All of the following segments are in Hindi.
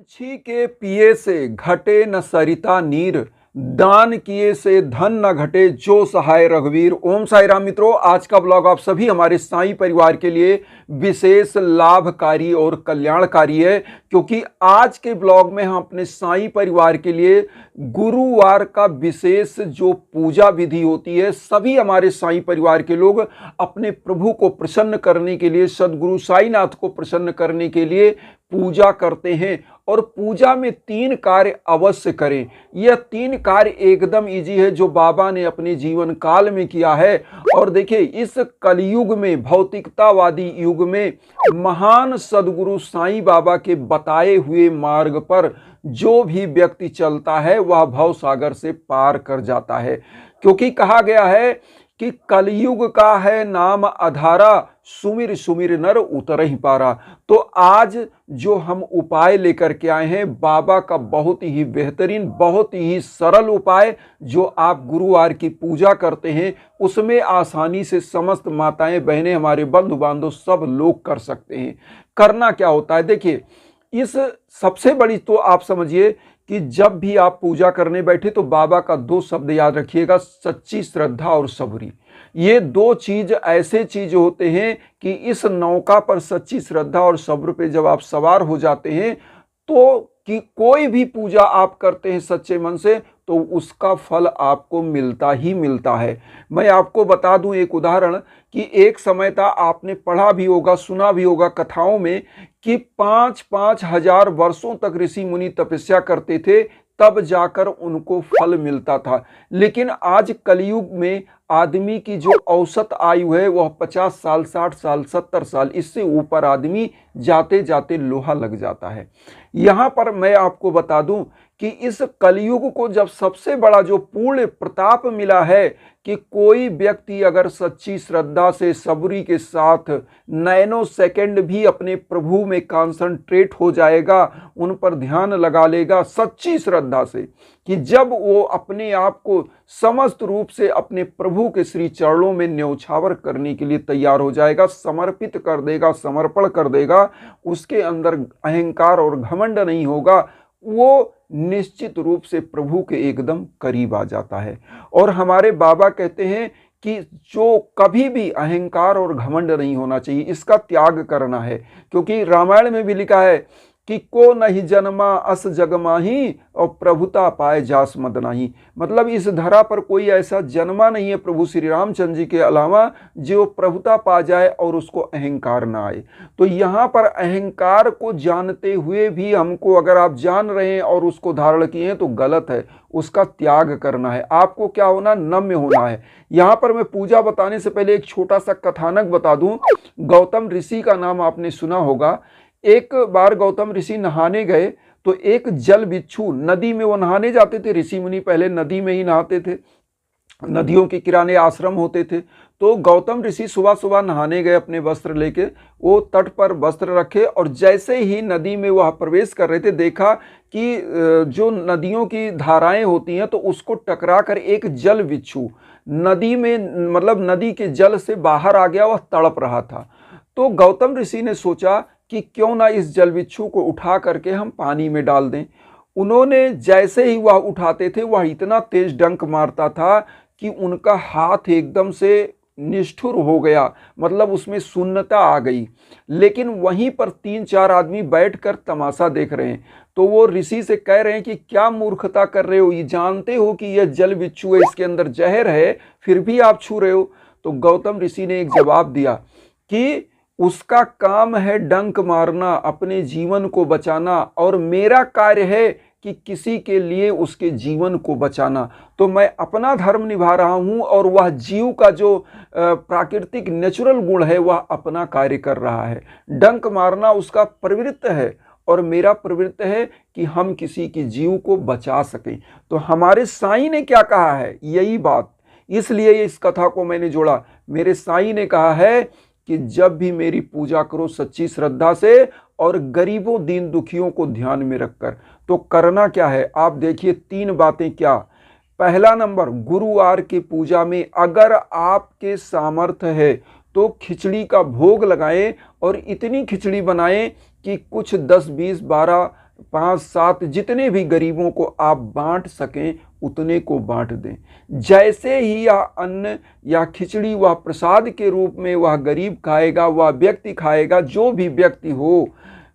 पंछी के पिए से घटे न सरिता नीर, दान किए से धन न घटे जो सहाय रघुवीर। ओम साई राम मित्रों, आज का ब्लॉग आप सभी हमारे साई परिवार के लिए विशेष लाभकारी और कल्याणकारी है, क्योंकि आज के ब्लॉग में हम अपने साई परिवार के लिए गुरुवार का विशेष जो पूजा विधि होती है, सभी हमारे साई परिवार के लोग अपने प्रभु को प्रसन्न करने के लिए, सदगुरु साईनाथ को प्रसन्न करने के लिए पूजा करते हैं। और पूजा में 3 कार्य अवश्य करें। यह 3 कार्य एकदम इजी है जो बाबा ने अपने जीवन काल में किया है। और देखिए, इस कलयुग में, भौतिकतावादी युग में, महान सदगुरु साईं बाबा के बताए हुए मार्ग पर जो भी व्यक्ति चलता है वह भव सागर से पार कर जाता है। क्योंकि कहा गया है कि कलयुग का है नाम अधारा, सुमिर सुमिर नर उतर ही पारा। तो आज जो हम उपाय लेकर के आए हैं, बाबा का बहुत ही बेहतरीन, बहुत ही सरल उपाय, जो आप गुरुवार की पूजा करते हैं उसमें आसानी से समस्त माताएं बहनें, हमारे बंधु बांधव सब लोग कर सकते हैं। करना क्या होता है, देखिए, इस सबसे बड़ी तो आप समझिए कि जब भी आप पूजा करने बैठे तो बाबा का 2 शब्द याद रखिएगा, सच्ची श्रद्धा और सबूरी। ये 2 चीज ऐसे चीज होते हैं कि इस नौका पर सच्ची श्रद्धा और सब्र पे जब आप सवार हो जाते हैं तो कि कोई भी पूजा आप करते हैं सच्चे मन से तो उसका फल आपको मिलता ही मिलता है। मैं आपको बता दूं एक उदाहरण कि एक समय था, आपने पढ़ा भी होगा, सुना भी होगा कथाओं में, कि 5-5 हजार वर्षों तक ऋषि मुनि तपस्या करते थे, तब जाकर उनको फल मिलता था। लेकिन आज कलयुग में आदमी की जो औसत आयु है वह 50 साल, 60 साल, 70 साल, इससे ऊपर आदमी जाते जाते लोहा लग जाता है। यहां पर मैं आपको बता दूं कि इस कलयुग को जब सबसे बड़ा जो पूर्ण प्रताप मिला है कि कोई व्यक्ति अगर सच्ची श्रद्धा से, सबूरी के साथ नैनो सेकंड भी अपने प्रभु में कॉन्संट्रेट हो जाएगा, उन पर ध्यान लगा लेगा सच्ची श्रद्धा से, कि जब वो अपने आप को समस्त रूप से अपने प्रभु के श्री चरणों में न्यौछावर करने के लिए तैयार हो जाएगा, समर्पित कर देगा, समर्पण कर देगा, उसके अंदर अहंकार और घमंड नहीं होगा, वो निश्चित रूप से प्रभु के एकदम करीब आ जाता है। और हमारे बाबा कहते हैं कि जो कभी भी अहंकार और घमंड नहीं होना चाहिए, इसका त्याग करना है। क्योंकि रामायण में भी लिखा है कि को नहीं जन्मा अस जग माही और प्रभुता पाए जास मद नाही। मतलब इस धरा पर कोई ऐसा जन्मा नहीं है प्रभु श्री रामचंद्र जी के अलावा जो प्रभुता पा जाए और उसको अहंकार ना आए। तो यहाँ पर अहंकार को जानते हुए भी हमको, अगर आप जान रहे हैं और उसको धारण किए हैं तो गलत है, उसका त्याग करना है। आपको क्या होना, नम्य होना है। यहाँ पर मैं पूजा बताने से पहले एक छोटा सा कथानक बता दूं। गौतम ऋषि का नाम आपने सुना होगा। एक बार गौतम ऋषि नहाने गए तो एक जल बिच्छू, नदी में वो नहाने जाते थे, ऋषि मुनि पहले नदी में ही नहाते थे, नदियों के किनारे आश्रम होते थे। तो गौतम ऋषि सुबह सुबह नहाने गए, अपने वस्त्र लेके, वो तट पर वस्त्र रखे और जैसे ही नदी में वह प्रवेश कर रहे थे, देखा कि जो नदियों की धाराएं होती हैं तो उसको टकरा कर एक जल बिच्छू नदी में, मतलब नदी के जल से बाहर आ गया, वह तड़प रहा था। तो गौतम ऋषि ने सोचा कि क्यों ना इस जल बिच्छू को उठा करके हम पानी में डाल दें। उन्होंने जैसे ही वह उठाते थे, वह इतना तेज डंक मारता था कि उनका हाथ एकदम से निष्ठुर हो गया, मतलब उसमें शून्यता आ गई। लेकिन वहीं पर 3-4 आदमी बैठकर तमाशा देख रहे हैं। तो वो ऋषि से कह रहे हैं कि क्या मूर्खता कर रहे हो, ये जानते हो कि यह जल बिच्छू है, इसके अंदर जहर है, फिर भी आप छू रहे हो। तो गौतम ऋषि ने एक जवाब दिया कि उसका काम है डंक मारना, अपने जीवन को बचाना, और मेरा कार्य है कि किसी के लिए उसके जीवन को बचाना। तो मैं अपना धर्म निभा रहा हूं और वह जीव का जो प्राकृतिक नेचुरल गुण है वह अपना कार्य कर रहा है। डंक मारना उसका प्रवृत्ति है और मेरा प्रवृत्ति है कि हम किसी की जीव को बचा सकें। तो हमारे साईं ने क्या कहा है, यही बात, इसलिए इस कथा को मैंने जोड़ा। मेरे साईं ने कहा है कि जब भी मेरी पूजा करो सच्ची श्रद्धा से और गरीबों दीन दुखियों को ध्यान में रखकर। तो करना क्या है, आप देखिए 3 बातें। क्या, पहला नंबर, गुरुवार की पूजा में अगर आपके सामर्थ्य है तो खिचड़ी का भोग लगाएं और इतनी खिचड़ी बनाएं कि कुछ 10, 20, 12 5-7 जितने भी गरीबों को आप बांट सकें उतने को बांट दें। जैसे ही यह अन्न या खिचड़ी वह प्रसाद के रूप में वह गरीब खाएगा, वह व्यक्ति खाएगा, जो भी व्यक्ति हो,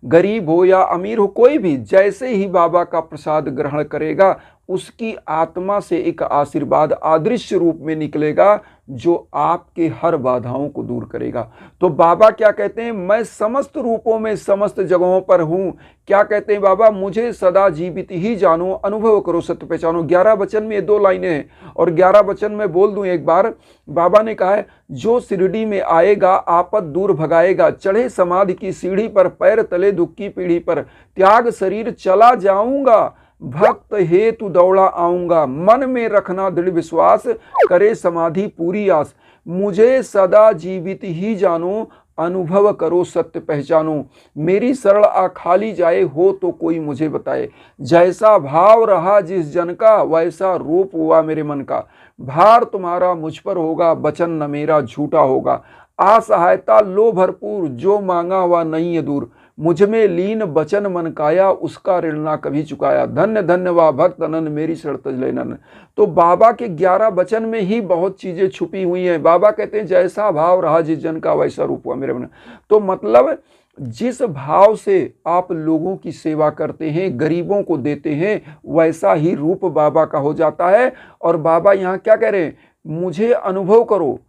गरीब हो या अमीर हो, कोई भी, जैसे ही बाबा का प्रसाद ग्रहण करेगा उसकी आत्मा से एक आशीर्वाद अदृश्य रूप में निकलेगा जो आपके हर बाधाओं को दूर करेगा। तो बाबा क्या कहते हैं, मैं समस्त रूपों में समस्त जगहों पर हूं। क्या कहते हैं बाबा, मुझे सदा जीवित ही जानो, अनुभव करो सत्य पहचानो। 11 वचन में ये 2 लाइनें हैं और 11 वचन में बोल दूं एक बार। बाबा ने कहा है, जो शिरडी में आएगा आपद दूर भगाएगा, चढ़े समाधि की सीढ़ी पर, पैर तले दुख की पीढ़ी पर, त्याग शरीर चला जाऊंगा, भक्त हेतु दौड़ा आऊंगा, मन में रखना दृढ़ विश्वास, करे समाधि पूरी आस, मुझे सदा जीवित ही जानो, अनुभव करो सत्य पहचानो, मेरी शरण आ खाली जाए, हो तो कोई मुझे बताए, जैसा भाव रहा जिस जन का, वैसा रूप हुआ मेरे मन का, भार तुम्हारा मुझ पर होगा, वचन न मेरा झूठा होगा, आ सहायता लो भरपूर, जो मांगा हुआ नहीं है दूर, मुझ में लीन बचन मन काया, उसका ऋण ना कभी चुकाया, धन्य धन्य वा भक्त अनन, मेरी शरण तज ले नन। तो बाबा के 11 वचन में ही बहुत चीजें छुपी हुई हैं। बाबा कहते हैं, जैसा भाव रहा जिस जन का, वैसा रूप हुआ मेरे मन। तो मतलब जिस भाव से आप लोगों की सेवा करते हैं, गरीबों को देते हैं, वैसा ही रूप बाबा का हो जाता है। और बाबा यहाँ क्या कह रहे हैं, मुझे अनुभव करो,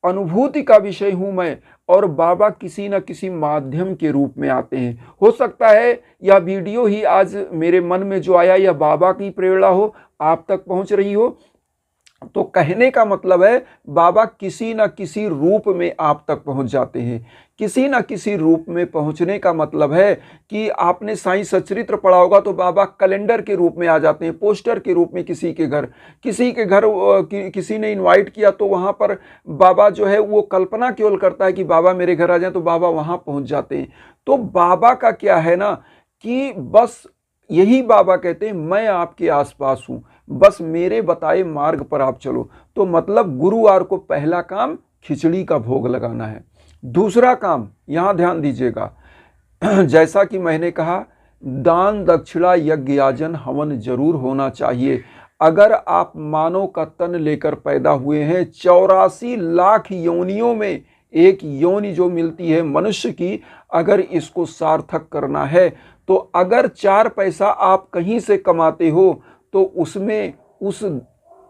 अनुभूति का विषय हूं मैं। और बाबा किसी न किसी माध्यम के रूप में आते हैं। हो सकता है यह वीडियो ही आज मेरे मन में जो आया, यह बाबा की प्रेरणा हो, आप तक पहुंच रही हो। तो कहने का मतलब है, बाबा किसी न किसी रूप में आप तक पहुंच जाते हैं। किसी न किसी रूप में पहुंचने का मतलब है कि आपने साईं सच्चरित्र पढ़ा होगा, तो बाबा कैलेंडर के रूप में आ जाते हैं, पोस्टर के रूप में किसी के घर किसी ने इनवाइट किया तो वहां पर बाबा जो है वो कल्पना केवल करता है कि बाबा मेरे घर आ जाए, तो बाबा वहां पहुंच जाते हैं। तो बाबा का क्या है ना कि बस यही बाबा कहते हैं, मैं आपके आसपास हूं, बस मेरे बताए मार्ग पर आप चलो। तो मतलब गुरुवार को पहला काम खिचड़ी का भोग लगाना है। दूसरा काम, यहां ध्यान दीजिएगा, जैसा कि मैंने कहा, दान दक्षिणा यज्ञ याजन हवन जरूर होना चाहिए। अगर आप मानव का तन लेकर पैदा हुए हैं, 84 लाख योनियों में एक योनि जो मिलती है मनुष्य की, अगर इसको सार्थक करना है, तो अगर 4 पैसा आप कहीं से कमाते हो तो उसमें उस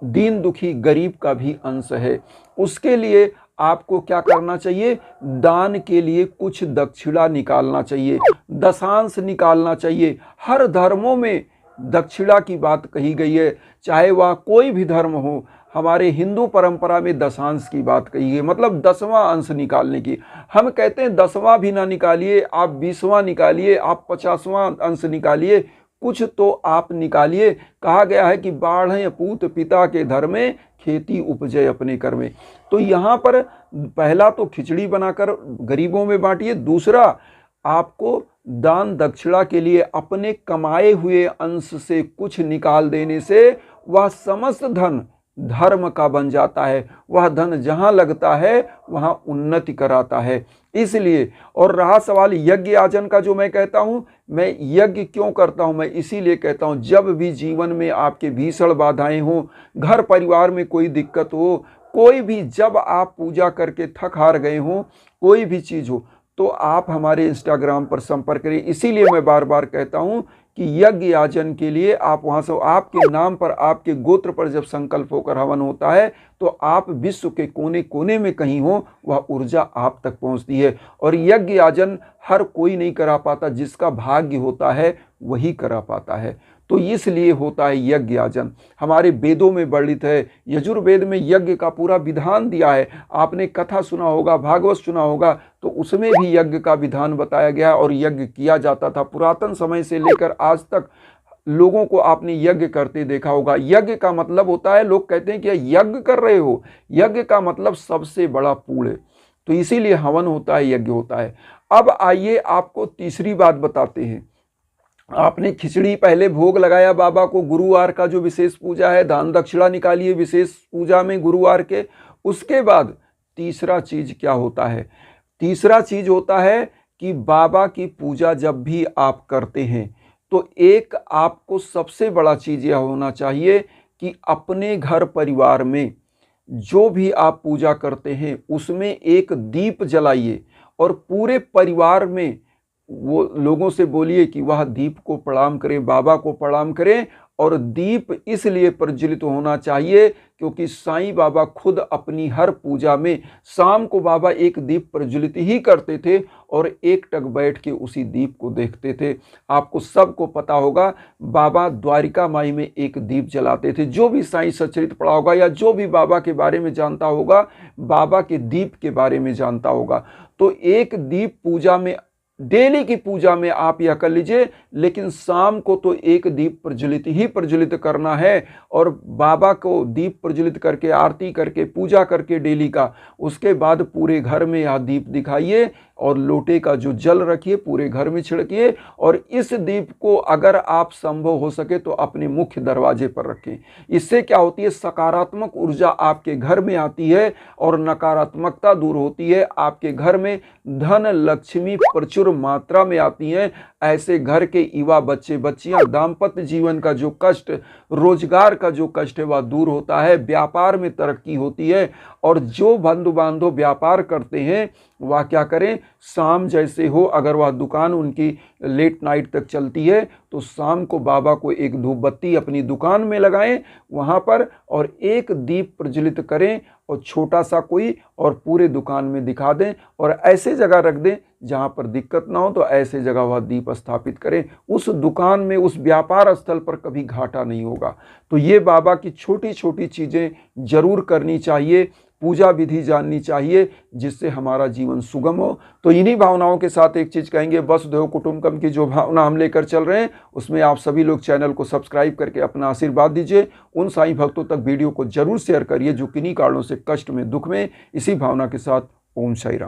दीन दुखी गरीब का भी अंश है। उसके लिए आपको क्या करना चाहिए, दान के लिए कुछ दक्षिणा निकालना चाहिए, दशांश निकालना चाहिए। हर धर्मों में दक्षिणा की बात कही गई है, चाहे वह कोई भी धर्म हो। हमारे हिंदू परंपरा में दशांश की बात कही है, मतलब 10वां अंश निकालने की। हम कहते हैं 10वां भी ना निकालिए, आप 20वां निकालिए, आप 50वां अंश निकालिए, कुछ तो आप निकालिए। कहा गया है कि बाढ़ पूत पिता के धर में, खेती उपजे अपने कर में। तो यहाँ पर पहला तो खिचड़ी बनाकर गरीबों में बांटिए। दूसरा, आपको दान दक्षिणा के लिए अपने कमाए हुए अंश से कुछ निकाल देने से वह समस्त धन धर्म का बन जाता है। वह धन जहां लगता है वहां उन्नति कराता है। इसलिए, और रहा सवाल यज्ञ याजन का, जो मैं कहता हूं, मैं यज्ञ क्यों करता हूं, मैं इसीलिए कहता हूं, जब भी जीवन में आपके भीषण बाधाएं हो, घर परिवार में कोई दिक्कत हो, कोई भी, जब आप पूजा करके थक हार गए हो, कोई भी चीज हो, तो आप हमारे इंस्टाग्राम पर संपर्क करिए। इसीलिए मैं बार बार कहता हूं कि यज्ञ याजन के लिए आप वहां से, आपके नाम पर, आपके गोत्र पर जब संकल्प होकर हवन होता है, तो आप विश्व के कोने कोने में कहीं हो, वह ऊर्जा आप तक पहुंचती है। और यज्ञ याजन हर कोई नहीं करा पाता, जिसका भाग्य होता है वही करा पाता है। तो इसलिए होता है यज्ञ याजन। हमारे वेदों में वर्णित है, यजुर्वेद में यज्ञ का पूरा विधान दिया है। आपने कथा सुना होगा, भागवत सुना होगा, तो उसमें भी यज्ञ का विधान बताया गया और यज्ञ किया जाता था। पुरातन समय से लेकर आज तक लोगों को आपने यज्ञ करते देखा होगा। यज्ञ का मतलब होता है, लोग कहते हैं कि यज्ञ कर रहे हो, यज्ञ का मतलब सबसे बड़ा पुण्य। तो इसीलिए हवन होता है, यज्ञ होता है। अब आइए आपको तीसरी बात बताते हैं। आपने खिचड़ी पहले भोग लगाया बाबा को, गुरुवार का जो विशेष पूजा है, दान दक्षिणा निकालिए विशेष पूजा में गुरुवार के। उसके बाद तीसरा चीज क्या होता है, तीसरा चीज होता है कि बाबा की पूजा जब भी आप करते हैं, तो तो एक आपको सबसे बड़ा चीज़ यह होना चाहिए कि अपने घर परिवार में जो भी आप पूजा करते हैं उसमें एक दीप जलाइए और पूरे परिवार में वो लोगों से बोलिए कि वह दीप को प्रणाम करें, बाबा को प्रणाम करें। और दीप इसलिए प्रज्वलित होना चाहिए क्योंकि साईं बाबा खुद अपनी हर पूजा में शाम को बाबा एक दीप प्रज्वलित ही करते थे और एकटक बैठ के उसी दीप को देखते थे। आपको सबको पता होगा बाबा द्वारिका माई में एक दीप जलाते थे। जो भी साईं सच्चरित पढ़ा होगा या जो भी बाबा के बारे में जानता होगा, बाबा के दीप के बारे में जानता होगा। तो एक दीप पूजा में, डेली की पूजा में आप यह कर लीजिए, लेकिन शाम को तो एक दीप प्रज्वलित ही प्रज्वलित करना है। और बाबा को दीप प्रज्वलित करके आरती करके पूजा करके डेली का, उसके बाद पूरे घर में यह दीप दिखाइए और लोटे का जो जल रखिए पूरे घर में छिड़किए। और इस दीप को अगर आप संभव हो सके तो अपने मुख्य दरवाजे पर रखें। इससे क्या होती है, सकारात्मक ऊर्जा आपके घर में आती है और नकारात्मकता दूर होती है। आपके घर में धन लक्ष्मी प्रचुर मात्रा में आती हैं। ऐसे घर के युवा बच्चे बच्चियां दाम्पत्य जीवन का जो कष्ट, रोजगार का जो कष्ट है वह दूर होता है, व्यापार में तरक्की होती है। और जो बंधु बांधव व्यापार करते हैं वह क्या करें, शाम जैसे हो, अगर वह दुकान उनकी लेट नाइट तक चलती है तो शाम को बाबा को एक धूप बत्ती अपनी दुकान में लगाएं वहाँ पर और एक दीप प्रज्वलित करें और छोटा सा कोई, और पूरे दुकान में दिखा दें और ऐसे जगह रख दें जहाँ पर दिक्कत ना हो। तो ऐसे जगह वह दीप स्थापित करें। उस दुकान में, उस व्यापार स्थल पर कभी घाटा नहीं होगा। तो ये बाबा की छोटी छोटी चीज़ें जरूर करनी चाहिए, पूजा विधि जाननी चाहिए, जिससे हमारा जीवन सुगम हो। तो इन्हीं भावनाओं के साथ एक चीज़ कहेंगे, वसुधैव कुटुंबकम की जो भावना हम लेकर चल रहे हैं उसमें आप सभी लोग चैनल को सब्सक्राइब करके अपना आशीर्वाद दीजिए। उन साईं भक्तों तक वीडियो को जरूर शेयर करिए जो किन्हीं कारणों से कष्ट में, दुख में। इसी भावना के साथ ओम साई राम।